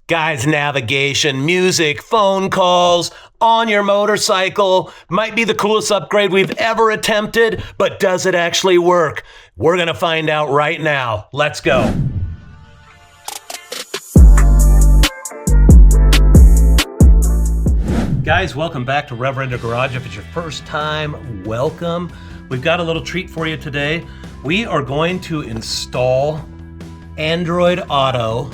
Guys, navigation, music, phone calls, on your motorcycle might be the coolest upgrade we've ever attempted, but does it actually work? We're gonna find out right now. Let's go. Guys, welcome back to Revrender Garage. If it's your first time, welcome. We've got a little treat for you today. We are going to install Android Auto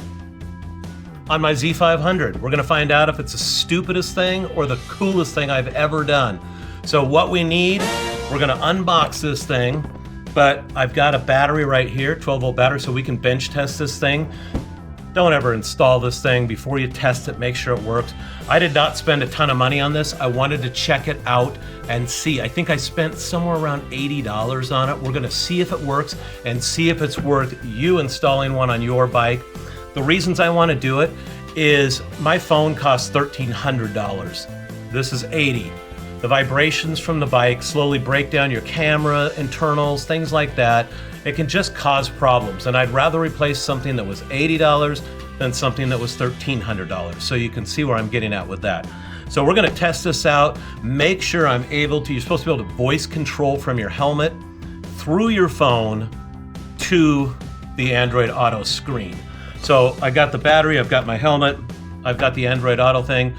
on my Z500. We're gonna find out if it's the stupidest thing or the coolest thing I've ever done. So what we need, we're gonna unbox this thing, but I've got a battery right here, 12-volt battery, so we can bench test this thing. Don't ever install this thing before you test it, make sure it works. I did not spend a ton of money on this. I wanted to check it out and see. I think I spent somewhere around $80 on it. We're gonna see if it works and see if it's worth you installing one on your bike. The reasons I want to do it is my phone costs $1,300. This is $80. The vibrations from the bike slowly break down your camera, internals, things like that. It can just cause problems, and I'd rather replace something that was $80 than something that was $1,300. So you can see where I'm getting at with that. So we're going to test this out, make sure I'm able to, you're supposed to be able to voice control from your helmet through your phone to the Android Auto screen. So I got the battery, I've got my helmet, I've got the Android Auto thing.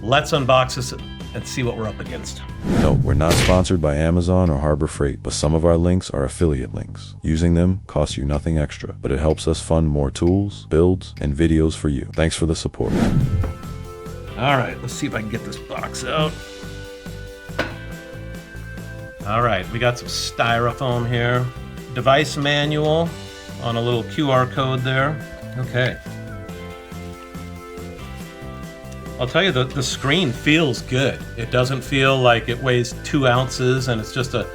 Let's unbox this and see what we're up against. No, we're not sponsored by Amazon or Harbor Freight, but some of our links are affiliate links. Using them costs you nothing extra, but it helps us fund more tools, builds, and videos for you. Thanks for the support. All right, let's see if I can get this box out. All right, we got some styrofoam here. Device manual on a little QR code there. Okay. I'll tell you, the screen feels good. It doesn't feel like it weighs 2 ounces and it's just a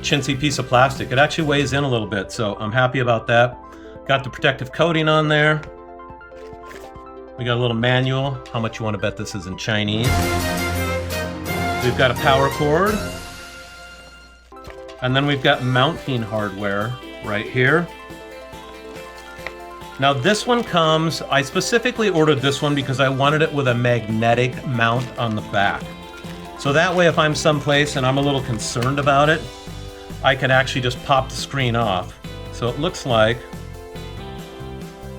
chintzy piece of plastic. It actually weighs in a little bit, so I'm happy about that. Got the protective coating on there. We got a little manual. How much you want to bet this is in Chinese? We've got a power cord. And then we've got mounting hardware right here. Now this one comes, I specifically ordered this one because I wanted it with a magnetic mount on the back. So that way if I'm someplace and I'm a little concerned about it, I can actually just pop the screen off. So it looks like,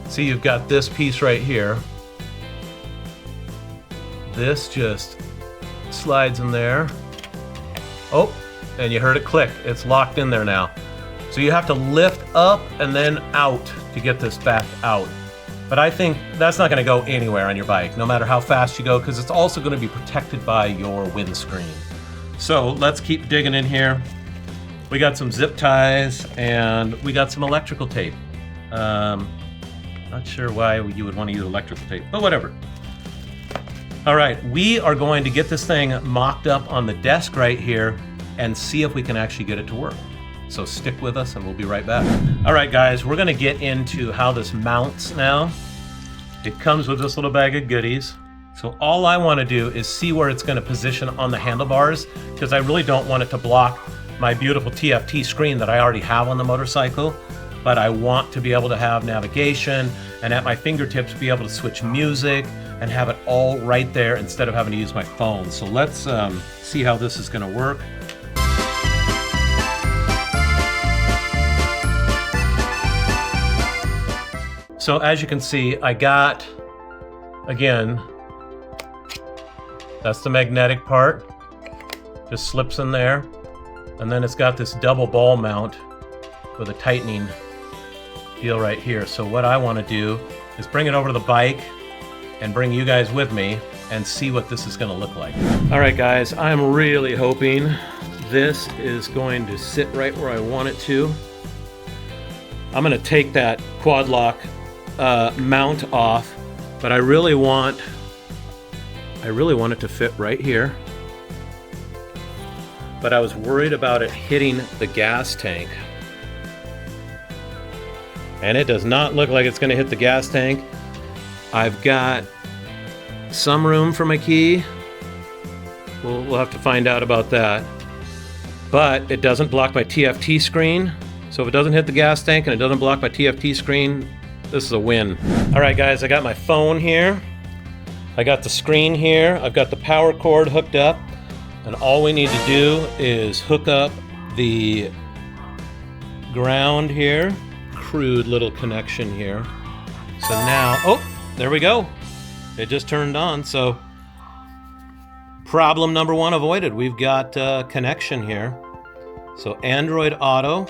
see, you've got this piece right here. This just slides in there. Oh, and you heard it click. It's locked in there now. So you have to lift up and then out to get this back out. But I think that's not going to go anywhere on your bike, no matter how fast you go, because it's also going to be protected by your windscreen. So let's keep digging in here. We got some zip ties and we got some electrical tape. Not sure why you would want to use electrical tape, but whatever. All right, we are going to get this thing mocked up on the desk right here and see if we can actually get it to work. So stick with us and we'll be right back. All right, guys, we're gonna get into how this mounts now. It comes with this little bag of goodies. So all I wanna do is see where it's gonna position on the handlebars, because I really don't want it to block my beautiful TFT screen that I already have on the motorcycle, but I want to be able to have navigation and at my fingertips be able to switch music and have it all right there instead of having to use my phone. So let's see how this is gonna work. So as you can see, I got, again, that's the magnetic part, just slips in there. And then it's got this double ball mount with a tightening deal right here. So what I want to do is bring it over to the bike and bring you guys with me and see what this is going to look like. All right, guys, I'm really hoping this is going to sit right where I want it to. I'm going to take that quad lock mount off, but I really want it to fit right here. But I was worried about it hitting the gas tank. And it does not look like it's going to hit the gas tank. I've got some room for my key. We'll have to find out about that. But it doesn't block my TFT screen. So if it doesn't hit the gas tank and it doesn't block my TFT screen, this is a win. All right, guys, I got my phone here. I got the screen here, I've got the power cord hooked up, and all we need to do is hook up the ground here. Crude little connection here. So now, oh, there we go. It just turned on, so problem number one avoided. We've got connection here. So Android Auto.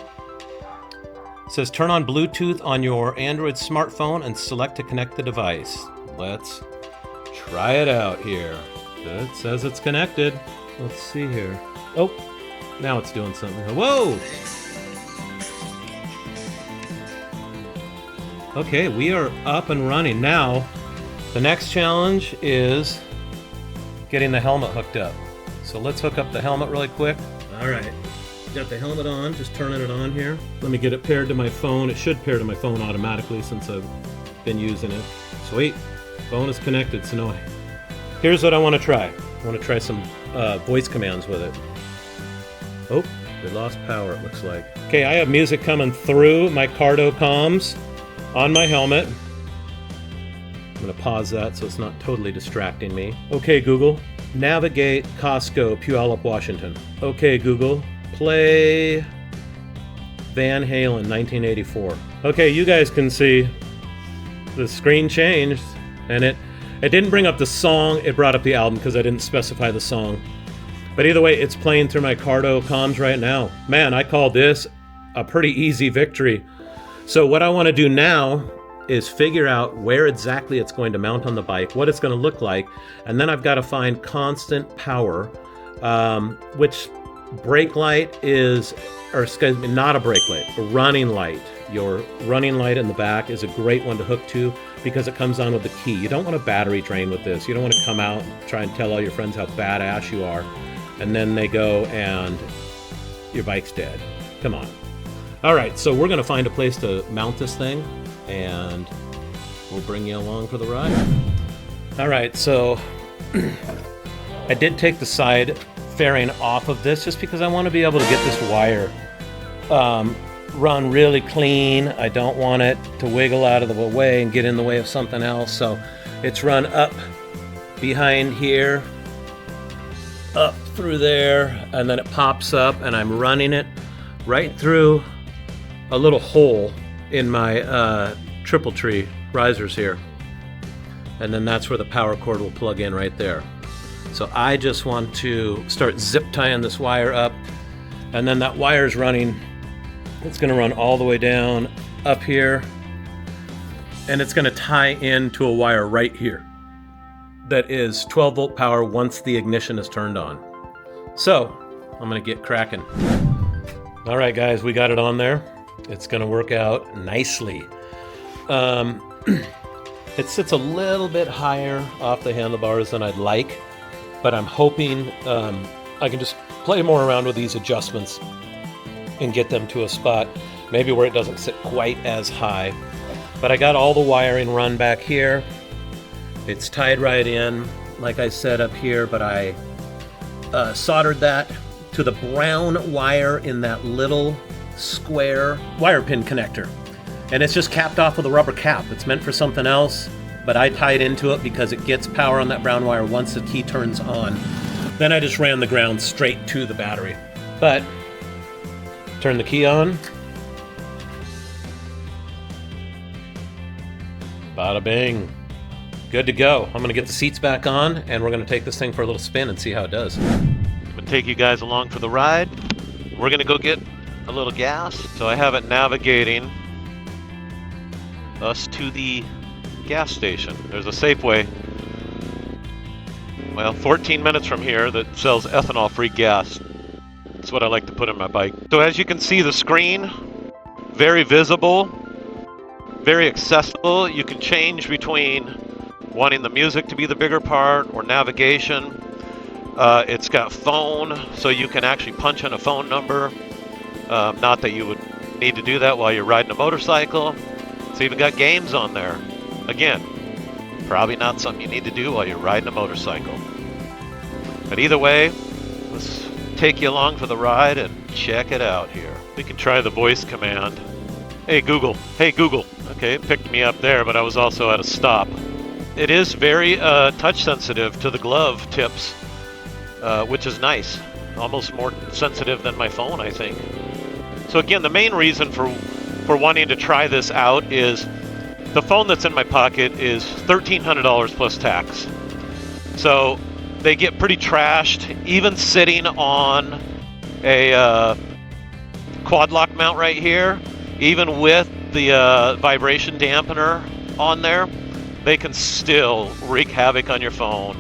It says turn on Bluetooth on your Android smartphone and select to connect the device. Let's try it out here. It says it's connected. Let's see here. Oh, now it's doing something. Whoa! Okay, we are up and running. Now, the next challenge is getting the helmet hooked up. So let's hook up the helmet really quick. All right, got the helmet on, just turning it on here. Let me get it paired to my phone. It should pair to my phone automatically since I've been using it. Sweet, phone is connected, so no. Here's what I want to try. I want to try some voice commands with it. Oh, we lost power, it looks like. Okay, I have music coming through my Cardo comms on my helmet. I'm going to pause that so it's not totally distracting me. Okay, Google, navigate Costco, Puyallup, Washington. Okay, Google, play Van Halen, 1984. Okay, you guys can see the screen changed, and it didn't bring up the song, it brought up the album because I didn't specify the song. But either way, it's playing through my Cardo comms right now. Man, I call this a pretty easy victory. So what I want to do now is figure out where exactly it's going to mount on the bike, what it's going to look like, and then I've got to find constant power, which brake light is, or excuse me, not a brake light, a running light. Your running light in the back is a great one to hook to because it comes on with the key. You don't want a battery drain with this. You don't want to come out and try and tell all your friends how badass you are, and then they go and your bike's dead. Come on. All right, so we're going to find a place to mount this thing, and we'll bring you along for the ride. All right, so I did take the side fairing off of this just because I want to be able to get this wire run really clean. I don't want it to wiggle out of the way and get in the way of something else. So it's run up behind here, up through there, and then it pops up, and I'm running it right through a little hole in my triple tree risers here, and then that's where the power cord will plug in right there. So I just want to start zip tying this wire up, and then that wire's running. It's going to run all the way down up here, and it's going to tie into a wire right here that is 12 volt power once the ignition is turned on. So I'm going to get cracking. All right, guys, we got it on there. It's going to work out nicely. It sits a little bit higher off the handlebars than I'd like, but I'm hoping I can just play more around with these adjustments and get them to a spot maybe where it doesn't sit quite as high. But I got all the wiring run back here. It's tied right in, like I said up here, but I soldered that to the brown wire in that little square wire pin connector. And it's just capped off with a rubber cap. It's meant for something else, but I tied into it because it gets power on that brown wire once the key turns on. Then I just ran the ground straight to the battery. But turn the key on. Bada bing. Good to go. I'm gonna get the seats back on, and we're gonna take this thing for a little spin and see how it does. I'm gonna take you guys along for the ride. We're gonna go get a little gas. So I have it navigating us to the gas station. There's a Safeway, well, 14 minutes from here that sells ethanol-free gas. That's what I like to put in my bike. So as you can see, the screen, very visible, very accessible. You can change between wanting the music to be the bigger part or navigation. It's got phone, so you can actually punch in a phone number. Not that you would need to do that while you're riding a motorcycle. It's even got games on there. Again, probably not something you need to do while you're riding a motorcycle. But either way, let's take you along for the ride and check it out here. We can try the voice command. Hey Google, hey Google. Okay, it picked me up there, but I was also at a stop. it is very touch sensitive to the glove tips, which is nice. Almost more sensitive than my phone, I think. So again, the main reason for wanting to try this out is the phone that's in my pocket is $1,300 plus tax. So they get pretty trashed, even sitting on a quad lock mount right here, even with the vibration dampener on there, they can still wreak havoc on your phone.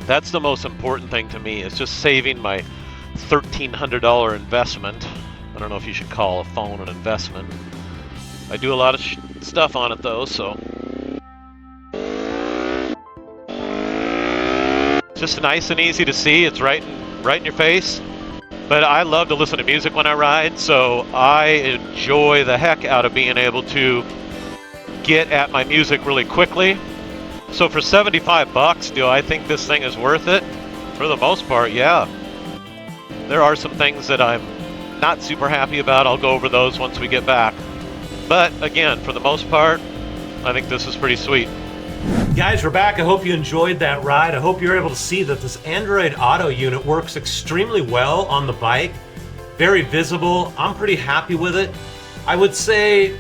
That's the most important thing to me, is just saving my $1,300 investment. I don't know if you should call a phone an investment. I do a lot of stuff on it though, so. Just nice and easy to see. It's right in your face. But I love to listen to music when I ride, so I enjoy the heck out of being able to get at my music really quickly. So for 75 bucks, do I think this thing is worth it? For the most part, yeah. There are some things that I'm not super happy about. I'll go over those once we get back. But again, for the most part, I think this is pretty sweet. Guys, we're back. I hope you enjoyed that ride. I hope you're able to see that this Android Auto unit works extremely well on the bike. Very visible. I'm pretty happy with it. I would say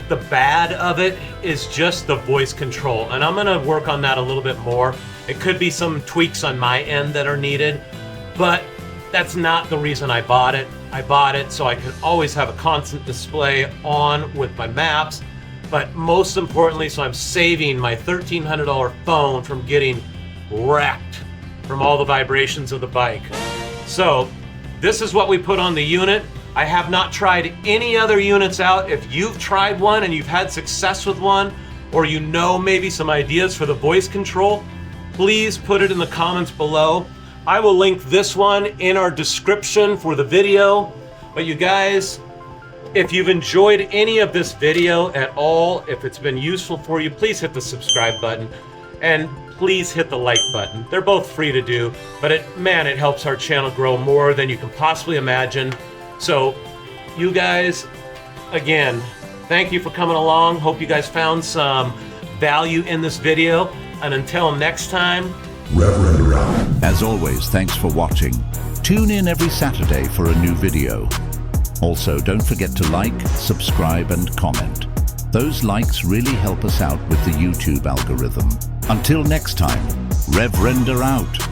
the bad of it is just the voice control, and I'm gonna work on that a little bit more. It could be some tweaks on my end that are needed, but that's not the reason I bought it. I bought it so I could always have a constant display on with my maps, but most importantly, so I'm saving my $1,300 phone from getting wrecked from all the vibrations of the bike. So this is what we put on the unit. I have not tried any other units out. If you've tried one and you've had success with one, or you know maybe some ideas for the voice control, please put it in the comments below. I will link this one in our description for the video. But you guys, if you've enjoyed any of this video at all, if it's been useful for you, please hit the subscribe button and please hit the like button. They're both free to do, but it helps our channel grow more than you can possibly imagine. So you guys, again, thank you for coming along. Hope you guys found some value in this video. And until next time, Reverend Rob. As always, thanks for watching. Tune in every Saturday for a new video. Also, don't forget to like, subscribe, and comment. Those likes really help us out with the YouTube algorithm. Until next time, Revrender out.